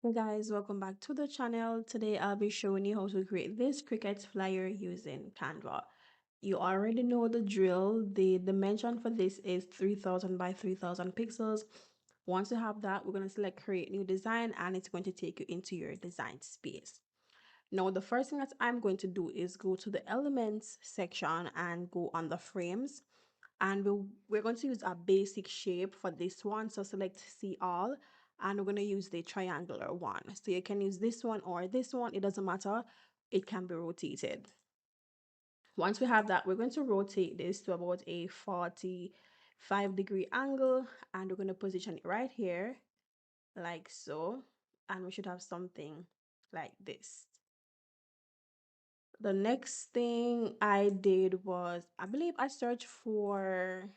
Hey guys, welcome back to the channel. Today I'll be showing you how to create this cricket flyer using Canva. You already know the drill. The dimension for this is 3000 by 3000 pixels. Once you have that, we're going to select create new design and it's going to take you into your design space. Now, the first thing that I'm going to do is go to the elements section and go on the frames. And we're going to use a basic shape for this one. So select see all and we're going to use the triangular one. So you can use this one or this one. It doesn't matter. It can be rotated. Once we have that, we're going to rotate this to about a 45-degree angle and we're going to position it right here like so. And we should have something like this. The next thing I did was, I believe I searched for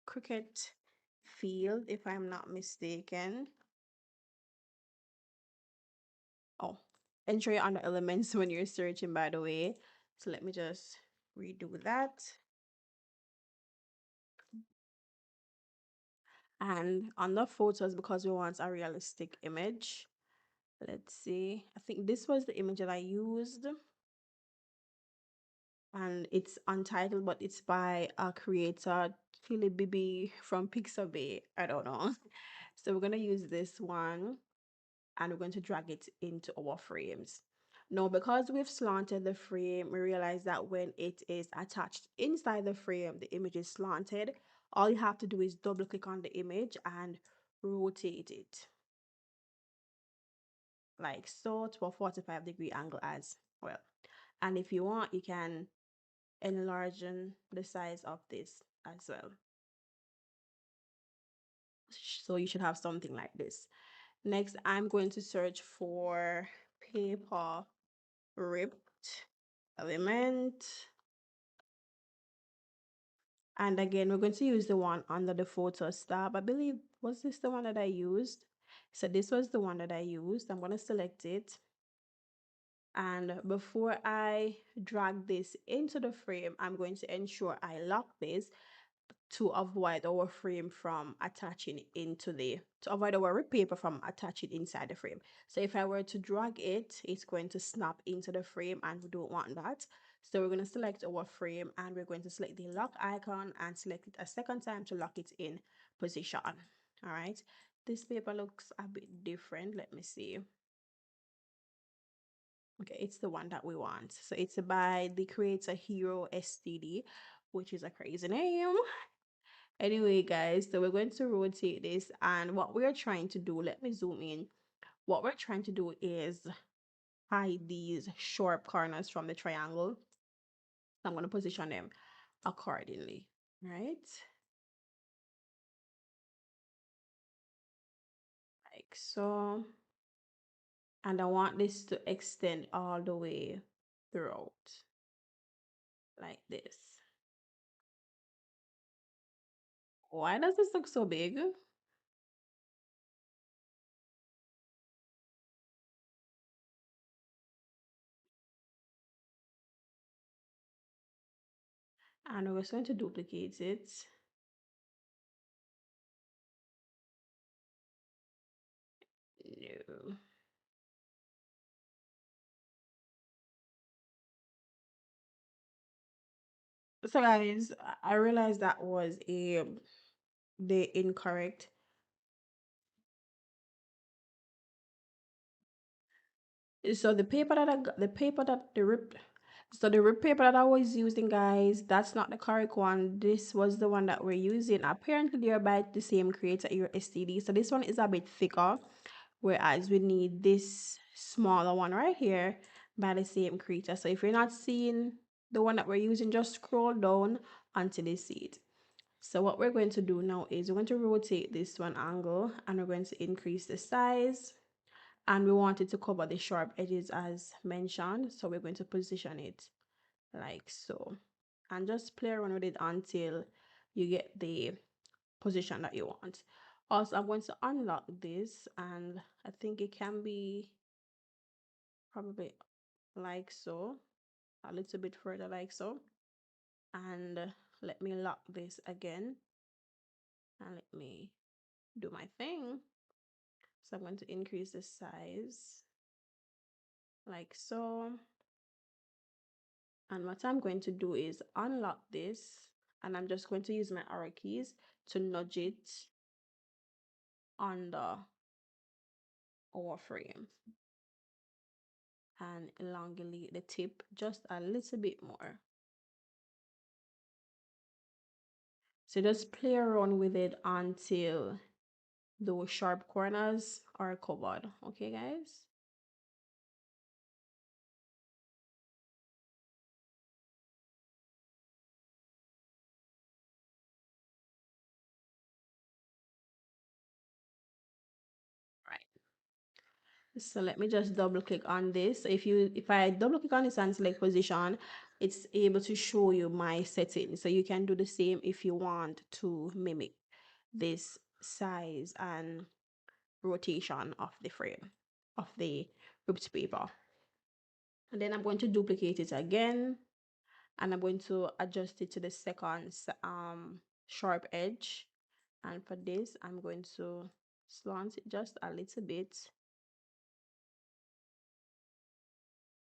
cricket field, if I'm not mistaken. Oh, ensure you're under elements when you're searching, by the way. So let me just redo that. And on the photos, because we want a realistic image, let's see. I think this was the image that I used. And it's untitled, but it's by a creator, Philip Bibi from Pixabay. I don't know. So we're going to use this one and we're going to drag it into our frames. Now, because we've slanted the frame, we realize that when it is attached inside the frame, the image is slanted. All you have to do is double click on the image and rotate it like so to a 45-degree angle as well. And if you want, you can enlarge the size of this as well. So you should have something like this. Next, I'm going to search for paper ripped element. And again, we're going to use the one under the photos tab. I believe, was this the one that I used? So this was the one that I used. I'm going to select it. And before I drag this into the frame, I'm going to ensure I lock this to avoid our frame from attaching into to avoid our rip paper from attaching inside the frame. So if I were to drag it, it's going to snap into the frame and we don't want that. So we're going to select our frame and we're going to select the lock icon and select it a second time to lock it in position. All right. This paper looks a bit different. Let me see. Okay, it's the one that we want. So it's by the creator Hero STD, which is a crazy name. Anyway, guys, so we're going to rotate this, and what we're trying to do, let me zoom in. What we're trying to do is hide these sharp corners from the triangle. I'm going to position them accordingly, right? Like so. And I want this to extend all the way throughout, like this. Why does this look so big? And we're just going to duplicate it. No. So guys, I realized that was the incorrect. So the paper that I got, the paper that the rip, so the rip paper that I was using, guys, that's not the correct one. This was the one that we're using. Apparently, they're by the same creator, your STD. So this one is a bit thicker, whereas we need this smaller one right here by the same creator. So if you're not seeing the one that we're using, just scroll down until you see it. So what we're going to do now is we're going to rotate this one angle and we're going to increase the size, and we want it to cover the sharp edges as mentioned. So we're going to position it like so and just play around with it until you get the position that you want. Also, I'm going to unlock this and I think it can be probably like so, a little bit further like so. And let me lock this again and let me do my thing. So I'm going to increase the size like so. And what I'm going to do is unlock this, and I'm just going to use my arrow keys to nudge it under our frame and elongate the tip just a little bit more. So just play around with it until those sharp corners are covered. Okay, guys? Right. So let me just double click on this. If I double click on this and select position, it's able to show you my settings. So you can do the same if you want to mimic this size and rotation of the frame of the ripped paper. And then I'm going to duplicate it again, and I'm going to adjust it to the second sharp edge. And for this, I'm going to slant it just a little bit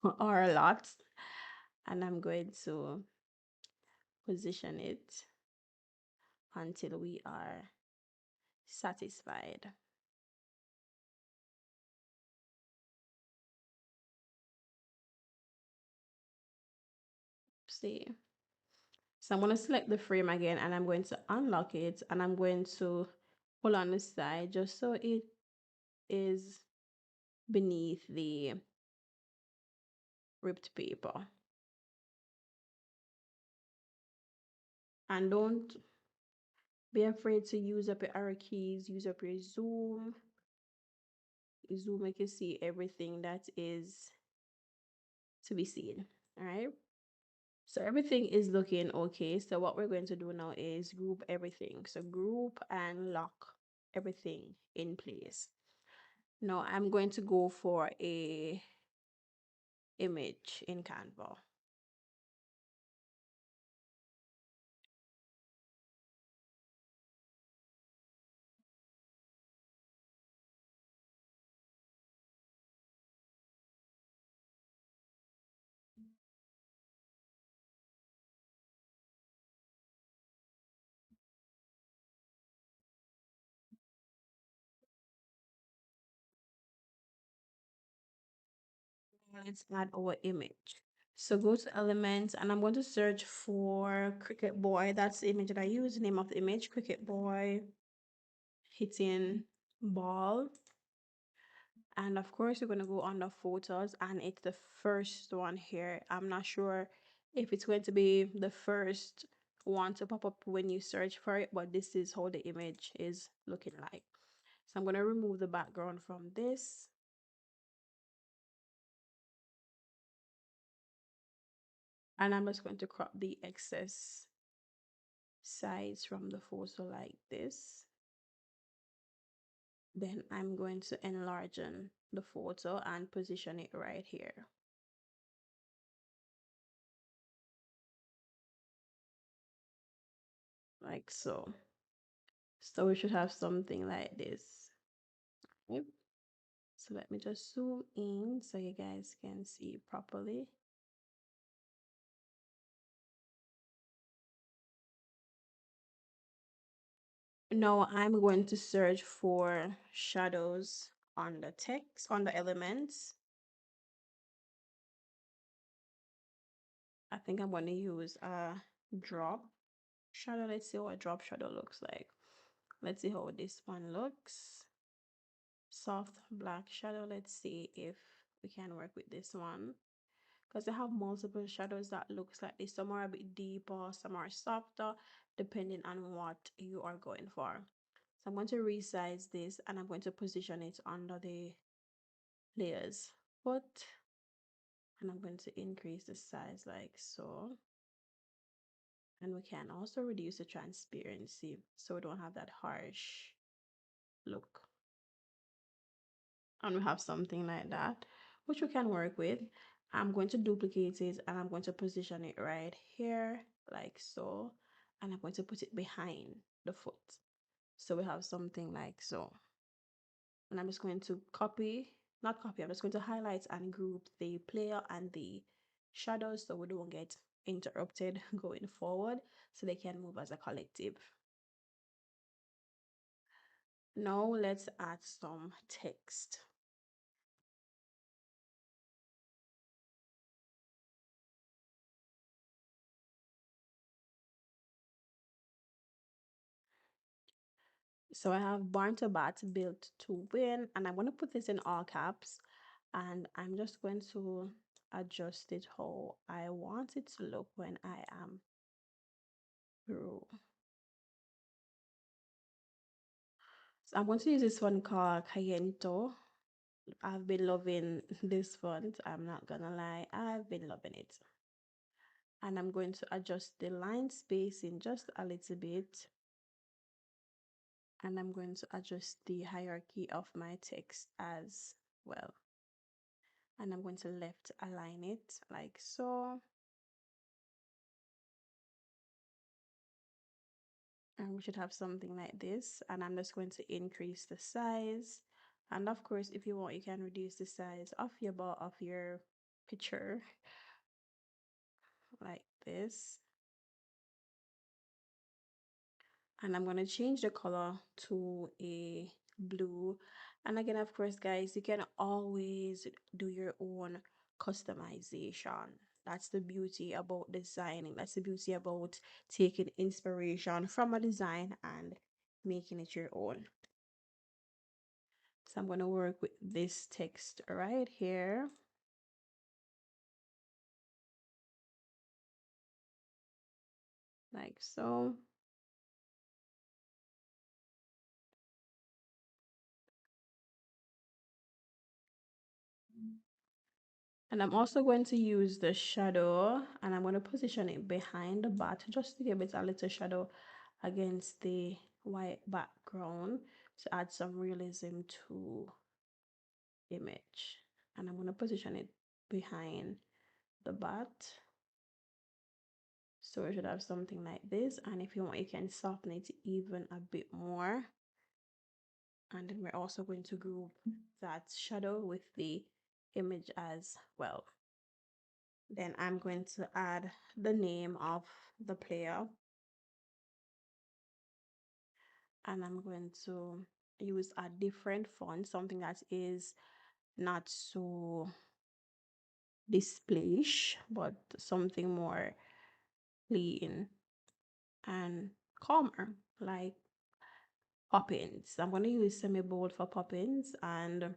or a lot, and I'm going to position it until we are satisfied. See, so I'm going to select the frame again, and I'm going to unlock it, and I'm going to pull on the side just so it is beneath the ripped paper. And don't be afraid to use up your arrow keys, use up your zoom, make you see everything that is to be seen. All right. So everything is looking okay. So what we're going to do now is group everything. So group and lock everything in place. Now I'm going to go for a image in Canva. Let's add our image. So go to elements, and I'm going to search for Cricket Boy. That's the image that I use. Name of the image, Cricket Boy hitting ball. And of course, you're going to go under photos, and it's the first one here. I'm not sure if it's going to be the first one to pop up when you search for it, but this is how the image is looking like. So I'm going to remove the background from this. And I'm just going to crop the excess sides from the photo like this. Then I'm going to enlarge the photo and position it right here. Like so. So we should have something like this. Yep. So let me just zoom in so you guys can see properly. Now I'm going to search for shadows on the text, on the elements. I think I'm going to use a drop shadow. Let's see what a drop shadow looks like. Let's see how this one looks. Soft black shadow. Let's see if we can work with this one, because I have multiple shadows that looks like this. Some are a bit deeper, some are softer, depending on what you are going for. So I'm going to resize this, and I'm going to position it under the layers foot, and I'm going to increase the size like so. And we can also reduce the transparency so we don't have that harsh look. And we have something like that, which we can work with. I'm going to duplicate it, and I'm going to position it right here like so, and I'm going to put it behind the foot, so we have something like so. And I'm just going to not copy, I'm just going to highlight and group the player and the shadows so we don't get interrupted going forward, so they can move as a collective. Now let's add some text. So I have Barn to Bat built to win, and I'm going to put this in all caps, and I'm just going to adjust it how I want it to look when I am through. So I'm going to use this one called Cayento. I've been loving this font. I'm not gonna lie, I've been loving it. And I'm going to adjust the line spacing just a little bit. And I'm going to adjust the hierarchy of my text as well. And I'm going to left align it like so. And we should have something like this. And I'm just going to increase the size. And of course, if you want, you can reduce the size of your picture like this. And I'm going to change the color to a blue. And again, of course, guys, you can always do your own customization. That's the beauty about designing. That's the beauty about taking inspiration from a design and making it your own. So I'm going to work with this text right here. Like so. And I'm also going to use the shadow, and I'm going to position it behind the bat just to give it a little shadow against the white background to add some realism to image. And I'm going to position it behind the bat. So we should have something like this. And if you want, you can soften it even a bit more. And then we're also going to group that shadow with the image as well. Then I'm going to add the name of the player. And I'm going to use a different font, something that is not so displayish, but something more clean and calmer, like Poppins. I'm going to use semi-bold for Poppins, and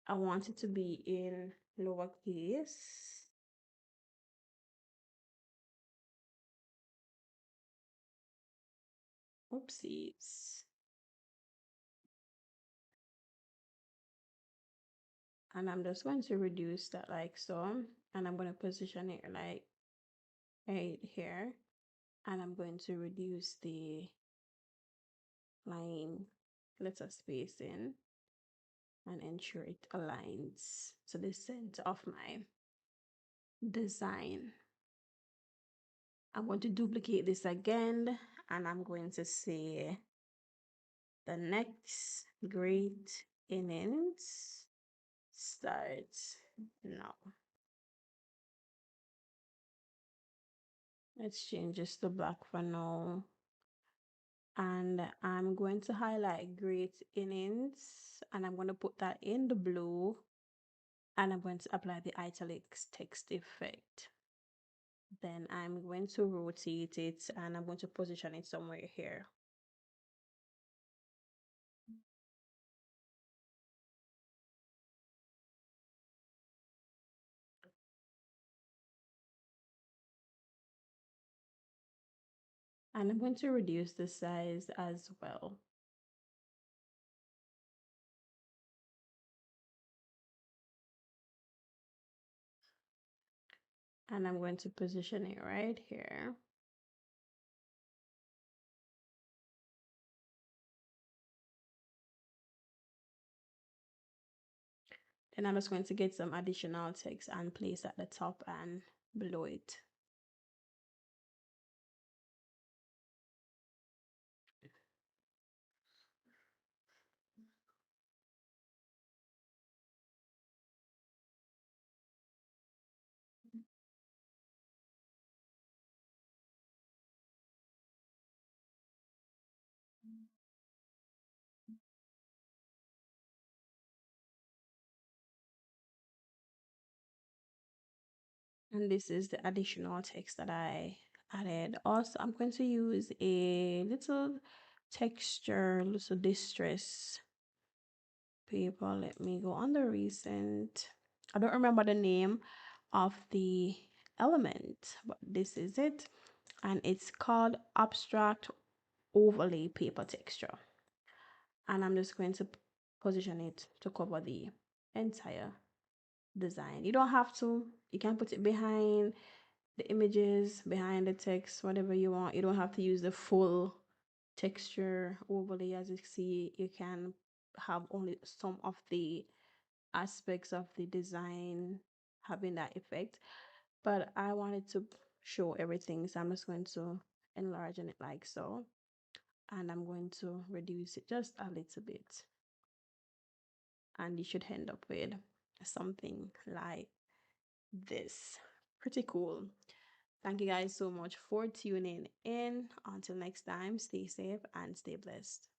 I want it to be in lowercase. Oopsies. And I'm just going to reduce that like so, and I'm going to position it like right here, and I'm going to reduce the line letter spacing and ensure it aligns to the center of my design. I'm going to duplicate this again, and I'm going to say the next great innings starts now. Let's change this to black for now. And I'm going to highlight great innings, and I'm going to put that in the blue, and I'm going to apply the italics text effect. Then I'm going to rotate it, and I'm going to position it somewhere here. And I'm going to reduce the size as well. And I'm going to position it right here. Then I'm just going to get some additional text and place at the top and below it. And this is the additional text that I added. Also, I'm going to use a little texture, little distress paper. Let me go on the recent. I don't remember the name of the element, but this is it. And it's called abstract overlay paper texture. And I'm just going to position it to cover the entire design. You don't have to, you can put it behind the images, behind the text, whatever you want. You don't have to use the full texture overlay. As you see, you can have only some of the aspects of the design having that effect, but I wanted to show everything, so I'm just going to enlarge it like so, and I'm going to reduce it just a little bit, and you should end up with something like this. Pretty cool. Thank you guys so much for tuning in. Until next time, stay safe and stay blessed.